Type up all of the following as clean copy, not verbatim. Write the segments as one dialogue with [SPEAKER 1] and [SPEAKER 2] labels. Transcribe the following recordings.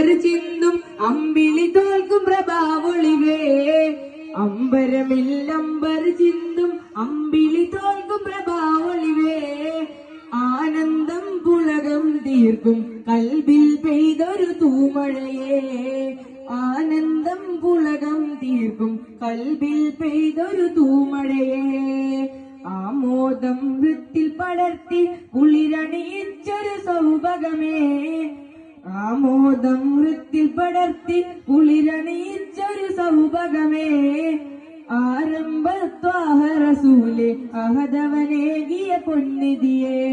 [SPEAKER 1] അമ്പർ ചിന്തും അമ്പിളി തോൽക്കും പ്രഭാവൊളിവേ അമ്പരമില്ലമ്പർ ചിന്തും അമ്പിളി തോൽക്കും പ്രഭാവൊളിവേ ആനന്ദം പുളകം തീർക്കും കൽബിൽ പെയ്തൊരു തൂമഴയേ ആനന്ദം പുളകം തീർക്കും കൽബിൽ പെയ്തൊരു തൂമഴയേ ആമോദം വൃത്തിൽ പടർത്തി കുളിരണിയിച്ചൊരു സൗഭഗമേ ആമോദം വൃത്തിൽ പടർത്തി കുളിരണിയിച്ചൊരു സൗഭഗമേ ആരംഭത്വാഹ റസൂലേ അഹദവനേകിയ പൊന്നിധിയേ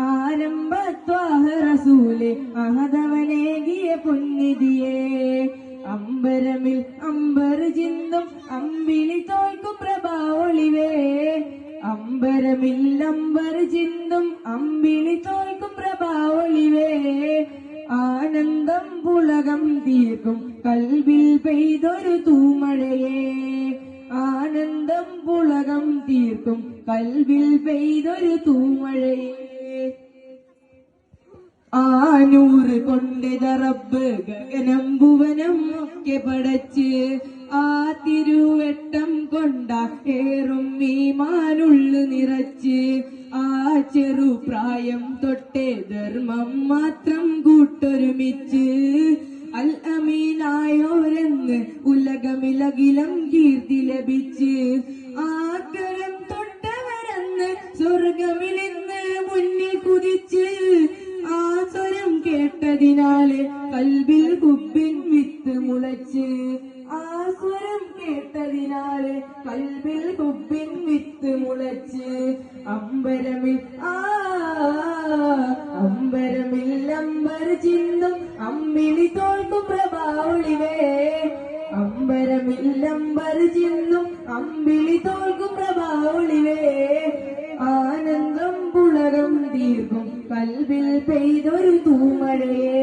[SPEAKER 1] ആരംഭത്വാഹ റസൂലേ അഹദവനേകിയ പൊന്നിധിയേ അമ്പരമിൽ അമ്പർ ചിന്തും അമ്പിളി തോൽക്കും പ്രഭാവൊളിവേ അമ്പരമിൽ അമ്പർ ചിന്തും അമ്പിളി തോൽക്കും പ്രഭാവൊളിവേ ആനന്ദം പുളകം തീർക്കും കൽബിൽ പെയ്തൊരു തൂമഴയേ ആനന്ദം പുളകം തീർക്കും കൽബിൽ പെയ്തൊരു തൂമഴയേ ആനൂറ് കൊണ്ടത റബ്ബ് ഗഗനം ഭുവനം ഒക്കെ പടച്ച് ആ തിരുവെട്ടം കൊണ്ട ഏറും ഈമാനുള്ളു നിറച്ച് ആ ചെറുപ്രായം തൊട്ടേ ധർമ്മം മാത്രം കൂട്ടൊരുമിച്ച് അൽ അമീനായോരെന്ന് ഉലകമിലകിലം കീർത്തി ലഭിച്ച് ആക്കരം തൊട്ടവരെന്ന് സ്വർഗമിലിന്ന് മുന്നിൽ കുതിച്ച് ആ സ്വരം കേട്ടതിനാല് കൽബിൽ ഹുബ്ബിൻ വിത്ത് മുളച്ച് ആ സ്വരം കേട്ടതിനാല് കൽബിൽ ഹുബ്ബിൻ വിത്ത് മുളച്ച് അമ്പരമിൽ അമ്പരമിൽ അമ്പർ ചിന്തും അമ്പിളി തോൽക്കും പ്രഭാവൊളിവേ അമ്പരമിൽ അമ്പർ ചിന്തും അമ്പിളി തോൽക്കും പ്രഭാവൊളിവേ ആനന്ദം പുളകം തീർക്കും കൽബിൽ പെയ്തൊരു തൂമഴയേ